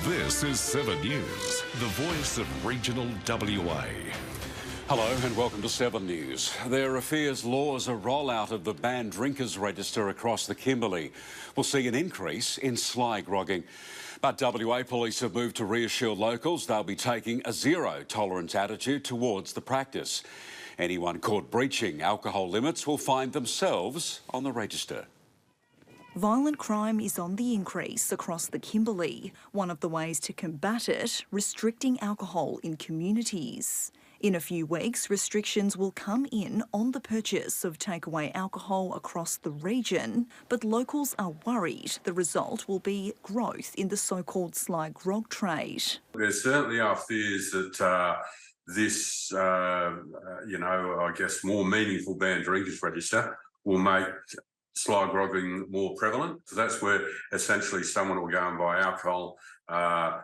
This is 7 News, the voice of regional WA. Hello and welcome to 7 News. There fears laws a rollout of the banned drinkers register across the Kimberly will see an increase in sly grogging. But WA police have moved to reassure locals they'll be taking a zero-tolerance attitude towards the practice. Anyone caught breaching alcohol limits will find themselves on the register. Violent crime is on the increase across the Kimberley. One of the ways to combat it, restricting alcohol in communities. In a few weeks, restrictions will come in on the purchase of takeaway alcohol across the region, but locals are worried the result will be growth in the so-called sly grog trade. There certainly are fears that this, I guess, more meaningful banned drinkers register will make sly grogging more prevalent. So that's where essentially someone will go and buy alcohol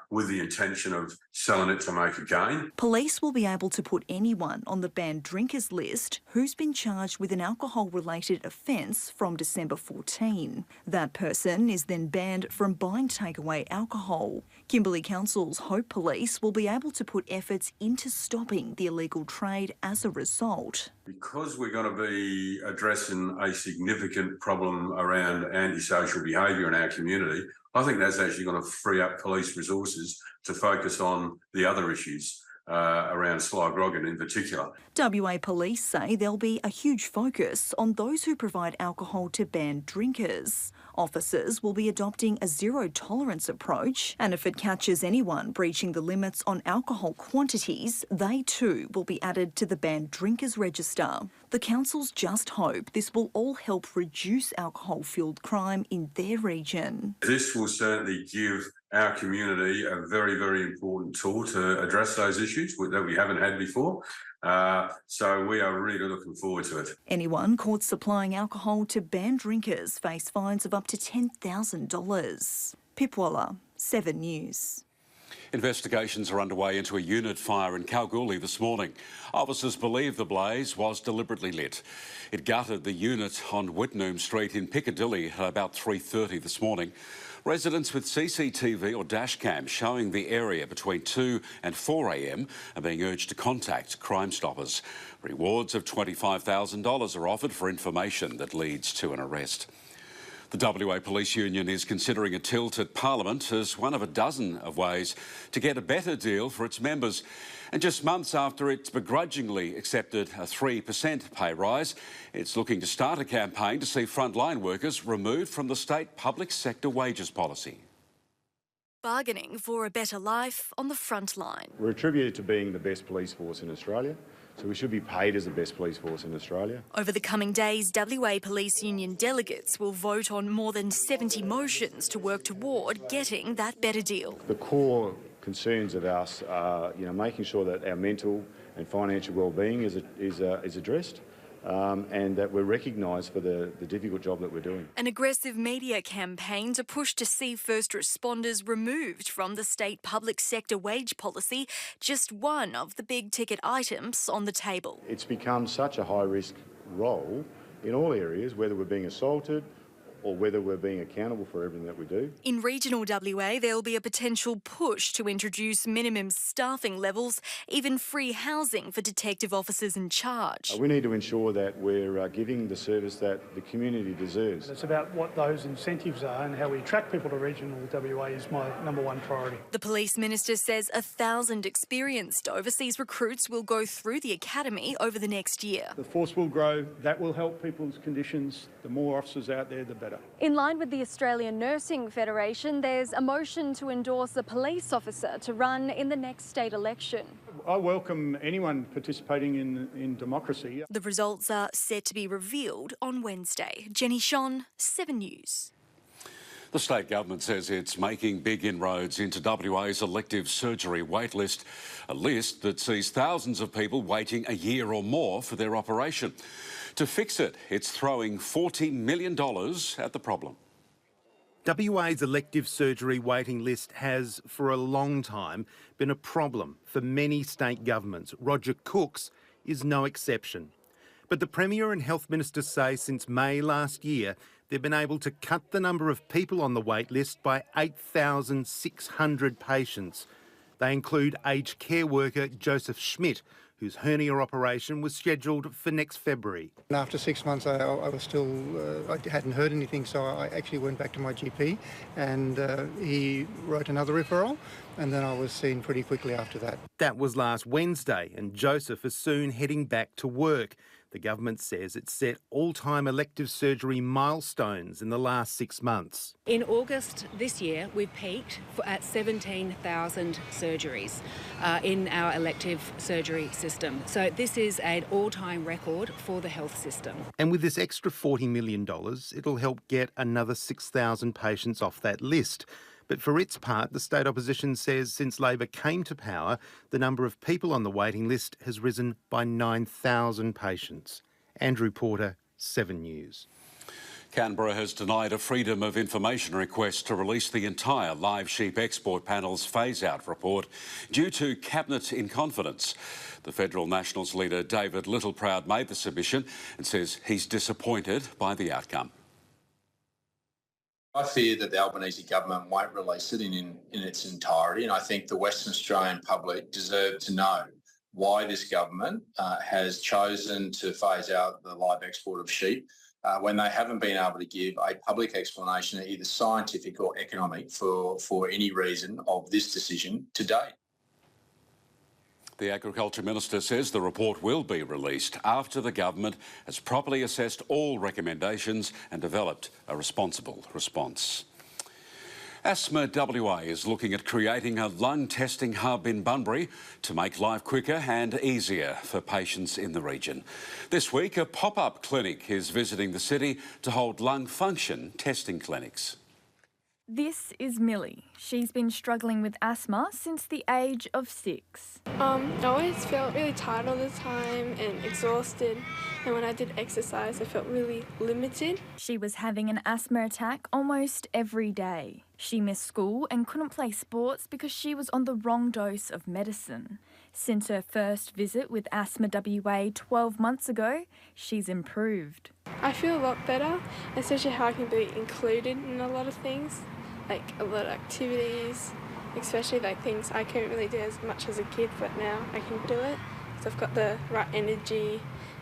with the intention of selling it to make a gain. Police will be able to put anyone on the banned drinkers list who's been charged with an alcohol-related offence from December 14. That person is then banned from buying takeaway alcohol. Kimberley Council's hope police will be able to put efforts into stopping the illegal trade as a result. Because we're going to be addressing a significant problem around antisocial behaviour in our community, I think that's actually going to free up police resources to focus on the other issues around sly grogging in particular. WA police say there'll be a huge focus on those who provide alcohol to banned drinkers. Officers will be adopting a zero-tolerance approach, and if it catches anyone breaching the limits on alcohol quantities, they too will be added to the banned drinkers register. The councils just hope this will all help reduce alcohol-fuelled crime in their region. This will certainly give our community a very, very important tool to address those issues that we haven't had before. So we are really looking forward to it. Anyone caught supplying alcohol to banned drinkers face fines of up to $10,000. Pip Waller, 7 News. Investigations are underway into a unit fire in Kalgoorlie this morning. Officers believe the blaze was deliberately lit. It gutted the unit on Whitnoom Street in Piccadilly at about 3:30 this morning. Residents with CCTV or dashcam showing the area between 2 and 4 a.m. are being urged to contact Crime Stoppers. Rewards of $25,000 are offered for information that leads to an arrest. The WA Police Union is considering a tilt at Parliament as one of a dozen of ways to get a better deal for its members. And just months after it begrudgingly accepted a 3% pay rise, it's looking to start a campaign to see frontline workers removed from the state public sector wages policy. Bargaining for a better life on the front line. We're attributed to being the best police force in Australia, so we should be paid as the best police force in Australia. Over the coming days, WA Police Union delegates will vote on more than 70 motions to work toward getting that better deal. The core concerns of us are, making sure that our mental and financial well-being is addressed. And that we're recognised for the difficult job that we're doing. An aggressive media campaign to push to see first responders removed from the state public sector wage policy, just one of the big ticket items on the table. It's become such a high-risk role in all areas, whether we're being assaulted or whether we're being accountable for everything that we do. In regional WA, there will be a potential push to introduce minimum staffing levels, even free housing for detective officers in charge. We need to ensure that we're giving the service that the community deserves. It's about what those incentives are and how we attract people to regional WA is my number one priority. The police minister says 1,000 experienced overseas recruits will go through the academy over the next year. The force will grow. That will help people's conditions. The more officers out there, the better. In line with the Australian Nursing Federation, there's a motion to endorse a police officer to run in the next state election. I welcome anyone participating in democracy. The results are set to be revealed on Wednesday. Jenny Shon, 7 News. The state government says it's making big inroads into WA's elective surgery waitlist, a list that sees thousands of people waiting a year or more for their operation. To fix it, it's throwing $40 million at the problem. WA's elective surgery waiting list has, for a long time, been a problem for many state governments. Roger Cook's is no exception. But the Premier and Health Minister say since May last year, they've been able to cut the number of people on the wait list by 8,600 patients. They include aged care worker Joseph Schmidt, whose hernia operation was scheduled for next February. And after 6 months, I was still, I hadn't heard anything, so I actually went back to my GP and he wrote another referral, and then I was seen pretty quickly after that. That was last Wednesday, and Joseph is soon heading back to work. The government says it set all-time elective surgery milestones in the last 6 months. In August this year, we've peaked at 17,000 surgeries in our elective surgery system. So this is an all-time record for the health system. And with this extra $40 million, it'll help get another 6,000 patients off that list. But for its part, the state opposition says since Labor came to power, the number of people on the waiting list has risen by 9,000 patients. Andrew Porter, 7 News. Canberra has denied a Freedom of Information request to release the entire live sheep export panel's phase-out report due to cabinet inconfidence. The Federal Nationals leader David Littleproud made the submission and says he's disappointed by the outcome. I fear that the Albanese government won't release it in its entirety, and I think the Western Australian public deserve to know why this government has chosen to phase out the live export of sheep when they haven't been able to give a public explanation, either scientific or economic, for any reason of this decision to date. The Agriculture Minister says the report will be released after the government has properly assessed all recommendations and developed a responsible response. Asthma WA is looking at creating a lung testing hub in Bunbury to make life quicker and easier for patients in the region. This week, a pop-up clinic is visiting the city to hold lung function testing clinics. This is Millie. She's been struggling with asthma since the age of 6. I always felt really tired all the time and exhausted, and when I did exercise I felt really limited. She was having an asthma attack almost every day. She missed school and couldn't play sports because she was on the wrong dose of medicine. Since her first visit with Asthma WA 12 months ago, she's improved. I feel a lot better, especially how I can be included in a lot of things, like a lot of activities, especially like things I couldn't really do as much as a kid, but now I can do it because I've got the right energy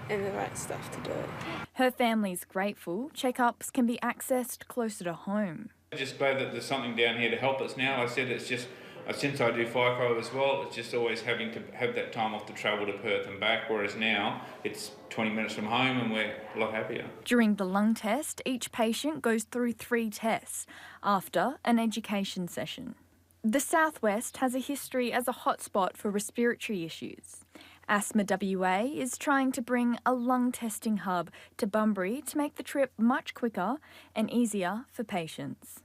and the right stuff to do it. Her family's grateful checkups can be accessed closer to home. I'm just glad that there's something down here to help us now. I said it's just, since I do FIFO as well, it's just always having to have that time off to travel to Perth and back, whereas now it's 20 minutes from home and we're a lot happier. During the lung test, each patient goes through 3 tests after an education session. The Southwest has a history as a hotspot for respiratory issues. Asthma WA is trying to bring a lung testing hub to Bunbury to make the trip much quicker and easier for patients.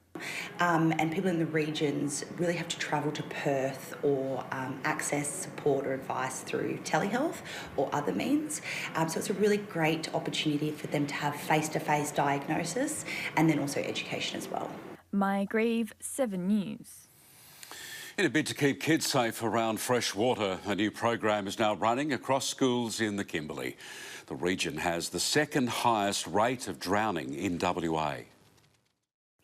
And people in the regions really have to travel to Perth or access support or advice through telehealth or other means. So it's a really great opportunity for them to have face-to-face diagnosis and then also education as well. Maya Grieve, 7 News. In a bid to keep kids safe around fresh water, a new program is now running across schools in the Kimberley. The region has the second highest rate of drowning in WA.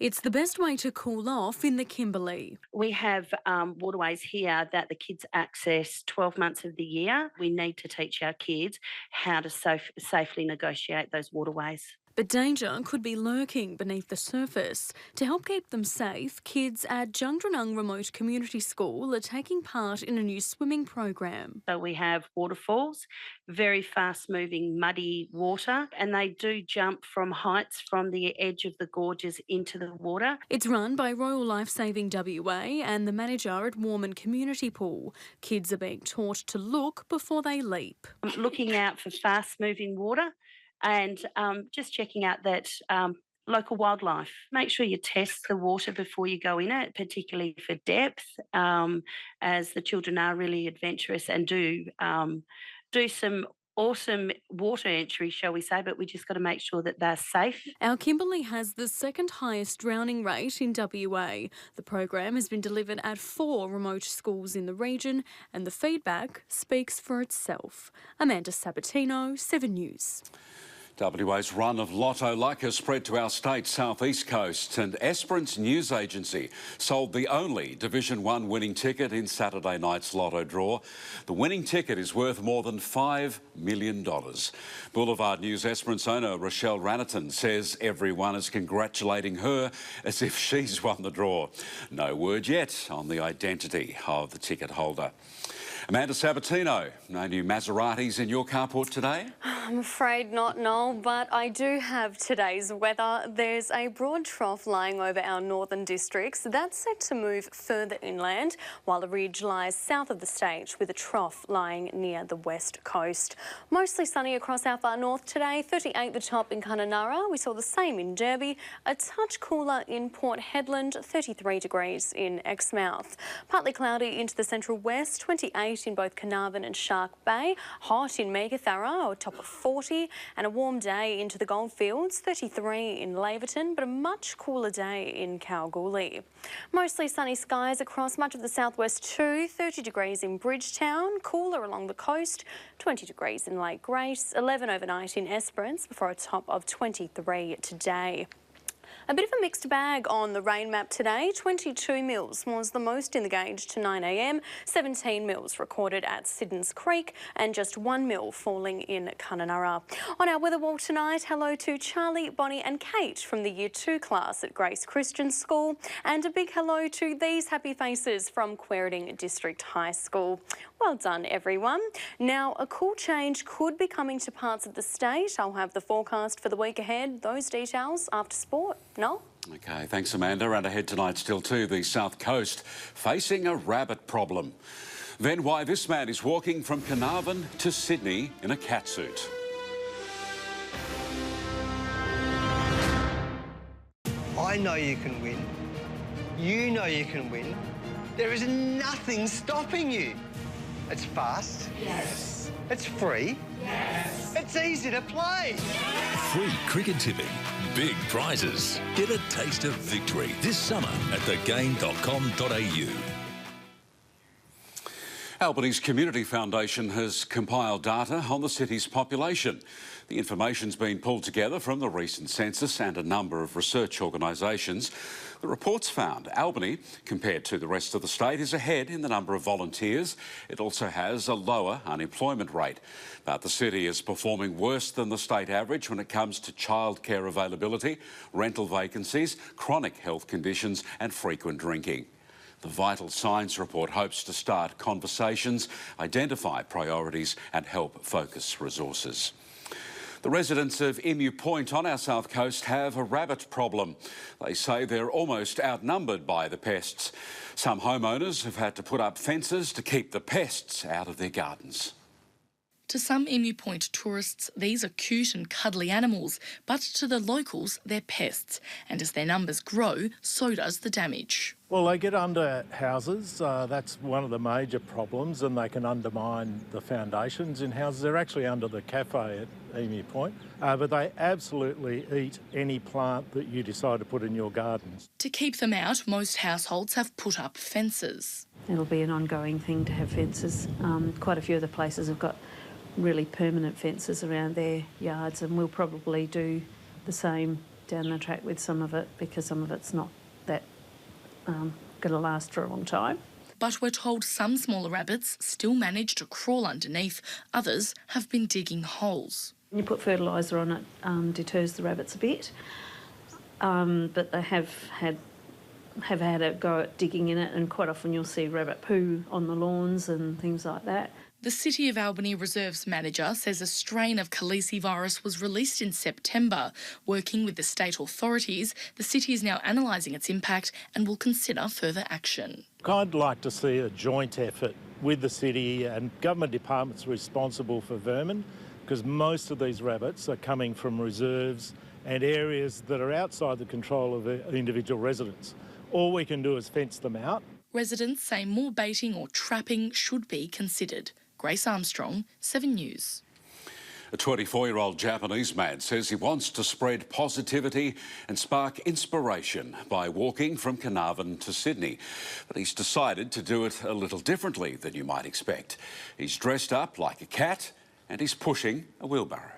It's the best way to cool off in the Kimberley. We have waterways here that the kids access 12 months of the year. We need to teach our kids how to safely negotiate those waterways. But danger could be lurking beneath the surface. To help keep them safe, kids at Jungdranung Remote Community School are taking part in a new swimming program. So we have waterfalls, very fast-moving, muddy water, and they do jump from heights from the edge of the gorges into the water. It's run by Royal Lifesaving WA and the manager at Warman Community Pool. Kids are being taught to look before they leap. Looking out for fast-moving water, and just checking out that local wildlife. Make sure you test the water before you go in it, particularly for depth, as the children are really adventurous and do some awesome water entry, shall we say, but we just got to make sure that they're safe. Our Kimberley has the second highest drowning rate in WA. The program has been delivered at 4 remote schools in the region and the feedback speaks for itself. Amanda Sabatino, 7 News. WA's run of Lotto luck has spread to our state's southeast coast, and Esperance News Agency sold the only Division 1 winning ticket in Saturday night's Lotto draw. The winning ticket is worth more than $5 million. Boulevard News Esperance owner Rochelle Rannerton says everyone is congratulating her as if she's won the draw. No word yet on the identity of the ticket holder. Amanda Sabatino, no new Maseratis in your carport today? I'm afraid not, Noel, but I do have today's weather. There's a broad trough lying over our northern districts. That's set to move further inland, while the ridge lies south of the state with a trough lying near the west coast. Mostly sunny across our far north today, 38 the top in Kununurra. We saw the same in Derby, a touch cooler in Port Hedland, 33 degrees in Exmouth. Partly cloudy into the central west, 28 in both Carnarvon and Shark Bay, hot in Meekatharra, a top of 40, and a warm day into the Goldfields, 33 in Laverton, but a much cooler day in Kalgoorlie. Mostly sunny skies across much of the southwest too, 30 degrees in Bridgetown, cooler along the coast, 20 degrees in Lake Grace, 11 overnight in Esperance before a top of 23 today. A bit of a mixed bag on the rain map today. 22 mils was the most in the gauge to 9 a.m, 17 mils recorded at Siddons Creek, and just 1 mil falling in Kununurra. On our weather wall tonight, hello to Charlie, Bonnie and Kate from the Year 2 class at Grace Christian School, and a big hello to these happy faces from Quairding District High School. Well done, everyone. Now, a cool change could be coming to parts of the state. I'll have the forecast for the week ahead. Those details after sport. No? OK, thanks, Amanda. And ahead tonight still to the south coast, facing a rabbit problem. Then why this man is walking from Carnarvon to Sydney in a catsuit. I know you can win. You know you can win. There is nothing stopping you. It's fast. Yes. It's free. Yes. It's easy to play. Free cricket tipping. Big prizes. Get a taste of victory this summer at thegame.com.au. Albany's Community Foundation has compiled data on the city's population. The information's been pulled together from the recent census and a number of research organisations. The reports found Albany, compared to the rest of the state, is ahead in the number of volunteers. It also has a lower unemployment rate. But the city is performing worse than the state average when it comes to childcare availability, rental vacancies, chronic health conditions and frequent drinking. The Vital Signs report hopes to start conversations, identify priorities and help focus resources. The residents of Emu Point on our south coast have a rabbit problem. They say they're almost outnumbered by the pests. Some homeowners have had to put up fences to keep the pests out of their gardens. To some Emu Point tourists, these are cute and cuddly animals, but to the locals, they're pests. And as their numbers grow, so does the damage. Well, they get under houses. That's one of the major problems, and they can undermine the foundations in houses. They're actually under the cafe at Emu Point, but they absolutely eat any plant that you decide to put in your gardens. To keep them out, most households have put up fences. It'll be an ongoing thing to have fences. Quite a few of the places have got really permanent fences around their yards, and we'll probably do the same down the track with some of it, because some of it's not that going to last for a long time. But we're told some smaller rabbits still manage to crawl underneath. Others have been digging holes. When you put fertiliser on it, deters the rabbits a bit, but they have had a go at digging in it, and quite often you'll see rabbit poo on the lawns and things like that. The City of Albany Reserves manager says a strain of Khaleesi virus was released in September. Working with the state authorities, the city is now analysing its impact and will consider further action. I'd like to see a joint effort with the city and government departments responsible for vermin, because most of these rabbits are coming from reserves and areas that are outside the control of individual residents. All we can do is fence them out. Residents say more baiting or trapping should be considered. Grace Armstrong, 7 News. A 24-year-old Japanese man says he wants to spread positivity and spark inspiration by walking from Carnarvon to Sydney. But he's decided to do it a little differently than you might expect. He's dressed up like a cat and he's pushing a wheelbarrow.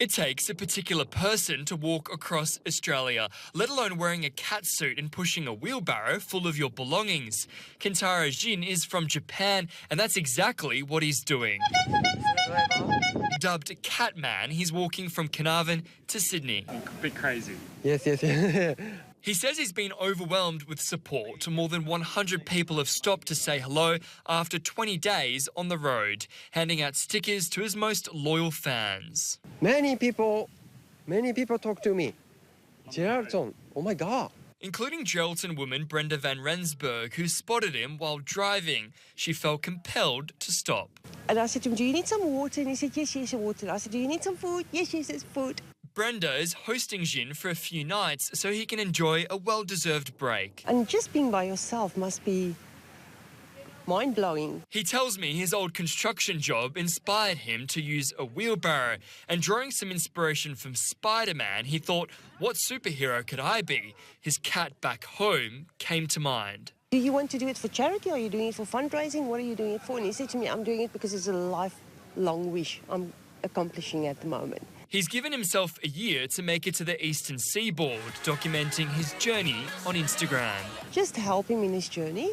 It takes a particular person to walk across Australia, let alone wearing a catsuit and pushing a wheelbarrow full of your belongings. Kentaro Jin is from Japan, and that's exactly what he's doing. Dubbed Catman, he's walking from Carnarvon to Sydney. A bit crazy. Yes. He says he's been overwhelmed with support. More than 100 people have stopped to say hello after 20 days on the road, handing out stickers to his most loyal fans. Many people talk to me. Geraldton, oh my God. Including Geraldton woman Brenda Van Rensburg, who spotted him while driving. She felt compelled to stop. And I said to him, do you need some water? And he said, yes, water. I said, do you need some food? Yes, it's food. Brenda is hosting Jin for a few nights so he can enjoy a well-deserved break. And just being by yourself must be mind-blowing. He tells me his old construction job inspired him to use a wheelbarrow, and drawing some inspiration from Spider-Man, he thought, what superhero could I be? His cat back home came to mind. Do you want to do it for charity, or are you doing it for fundraising? What are you doing it for? And he said to me, I'm doing it because it's a lifelong wish I'm accomplishing at the moment. He's given himself a year to make it to the eastern seaboard, documenting his journey on Instagram. Just help him in his journey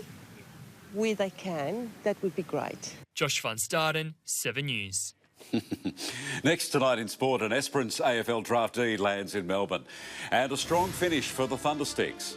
where they can, that would be great. Josh van Staden, 7 News. Next tonight in sport, an Esperance AFL draftee lands in Melbourne. And a strong finish for the Thundersticks.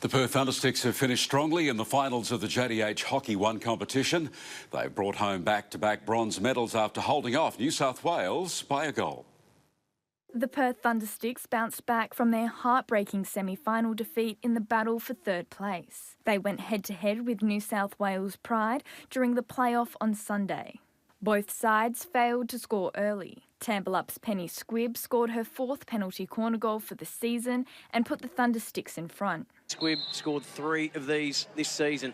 The Perth Thundersticks have finished strongly in the finals of the JDH Hockey 1 competition. They've brought home back-to-back bronze medals after holding off New South Wales by a goal. The Perth Thundersticks bounced back from their heartbreaking semi-final defeat in the battle for third place. They went head-to-head with New South Wales Pride during the playoff on Sunday. Both sides failed to score early. Tambelup's Penny Squibb scored her fourth penalty corner goal for the season and put the Thundersticks in front. Squibb scored 3 of these this season.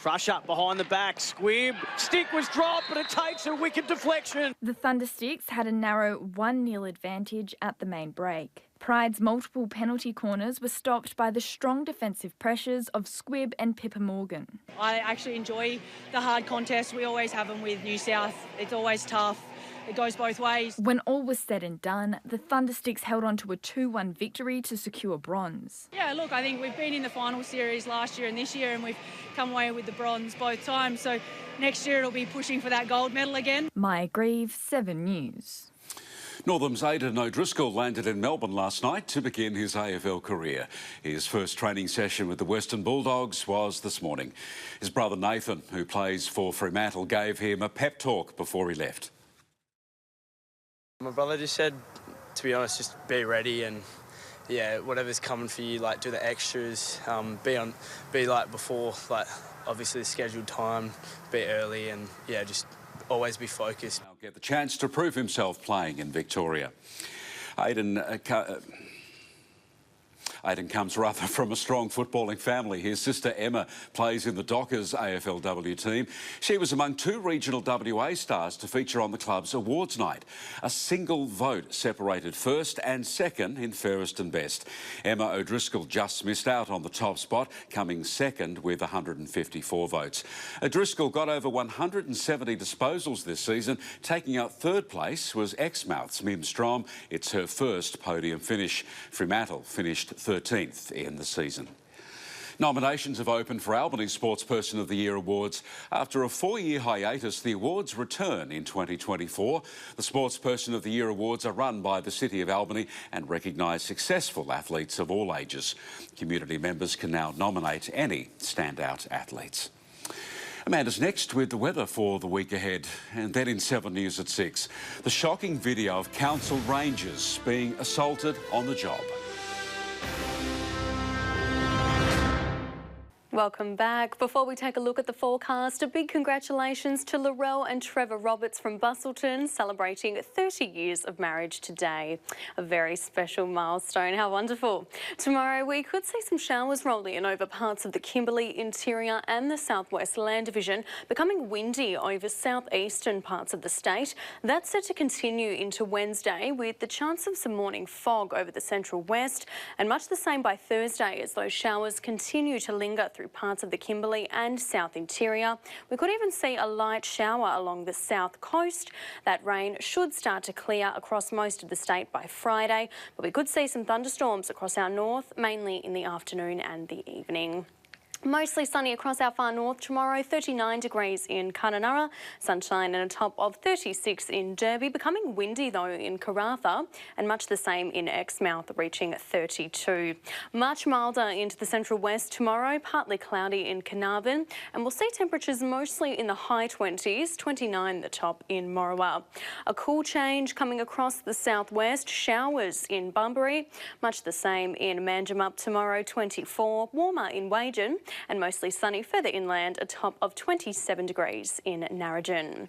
Rush up behind the back. Squibb. Stick was dropped, but it takes a wicked deflection. The Thundersticks had a narrow 1-0 advantage at the main break. Pride's multiple penalty corners were stopped by the strong defensive pressures of Squibb and Pippa Morgan. I actually enjoy the hard contests. We always have them with New South. It's always tough. It goes both ways. When all was said and done, the Thundersticks held on to a 2-1 victory to secure bronze. Yeah, look, I think we've been in the final series last year and this year, and we've come away with the bronze both times. So next year it'll be pushing for that gold medal again. Maya Grieve, 7 News. Northam's Aidan O'Driscoll landed in Melbourne last night to begin his AFL career. His first training session with the Western Bulldogs was this morning. His brother Nathan, who plays for Fremantle, gave him a pep talk before he left. My brother just said, to be honest, just be ready and, yeah, whatever's coming for you, like, do the extras, be like before, like, obviously the scheduled time, be early and, yeah, just always be focused. I'll get the chance to prove himself playing in Victoria. Aidan comes rather from a strong footballing family. His sister Emma plays in the Dockers AFLW team. She was among 2 regional WA stars to feature on the club's awards night. A single vote separated first and second in fairest and best. Emma O'Driscoll just missed out on the top spot, coming second with 154 votes. O'Driscoll got over 170 disposals this season. Taking out third place was Exmouth's Mim Strom. It's her first podium finish. Fremantle finished 13th in the season. Nominations have opened for Albany's Sportsperson of the Year awards. After a 4-year hiatus, the awards return in 2024. The Sportsperson of the Year awards are run by the City of Albany and recognise successful athletes of all ages. Community members can now nominate any standout athletes. Amanda's next with the weather for the week ahead. And then in 7 News at 6, the shocking video of council rangers being assaulted on the job. Welcome back. Before we take a look at the forecast, a big congratulations to Laurel and Trevor Roberts from Bustleton, celebrating 30 years of marriage today. A very special milestone. How wonderful. Tomorrow we could see some showers rolling in over parts of the Kimberly, interior and the southwest land division, becoming windy over southeastern parts of the state. That's set to continue into Wednesday with the chance of some morning fog over the central west, and much the same by Thursday as those showers continue to linger through parts of the Kimberley and south interior. We could even see a light shower along the south coast. That rain should start to clear across most of the state by Friday, but we could see some thunderstorms across our north, mainly in the afternoon and the evening. Mostly sunny across our far north tomorrow, 39 degrees in Kununurra, sunshine and a top of 36 in Derby, becoming windy though in Karratha, and much the same in Exmouth, reaching 32. Much milder into the central west tomorrow, partly cloudy in Carnarvon, and we'll see temperatures mostly in the high 20s, 29 the top in Morawa. A cool change coming across the southwest, showers in Bunbury, much the same in Manjimup tomorrow, 24, warmer in Wagen, and mostly sunny further inland, a top of 27 degrees in Narrogin.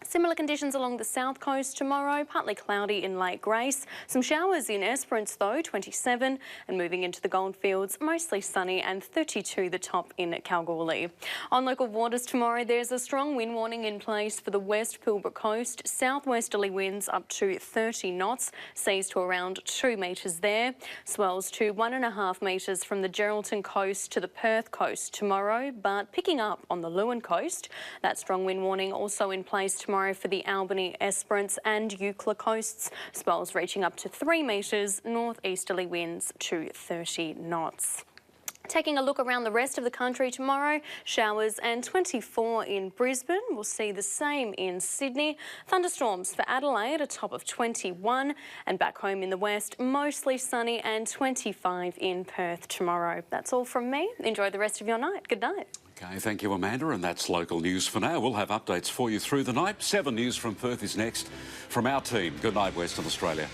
Similar conditions along the south coast tomorrow, partly cloudy in Lake Grace. Some showers in Esperance though, 27, and moving into the Goldfields, mostly sunny and 32 the top in Kalgoorlie. On local waters tomorrow, there's a strong wind warning in place for the West Pilbara coast. Southwesterly winds up to 30 knots, seas to around 2 metres there. Swells to 1.5 metres from the Geraldton coast to the Perth coast tomorrow, but picking up on the Lewin coast. That strong wind warning also in place tomorrow for the Albany, Esperance and Eucla coasts. Swells reaching up to 3 metres, northeasterly winds to 30 knots. Taking a look around the rest of the country tomorrow, showers and 24 in Brisbane. We'll see the same in Sydney. Thunderstorms for Adelaide, a top of 21. And back home in the west, mostly sunny and 25 in Perth tomorrow. That's all from me. Enjoy the rest of your night. Good night. Okay, thank you, Amanda, and that's local news for now. We'll have updates for you through the night. 7 News from Perth is next from our team. Good night, Western Australia.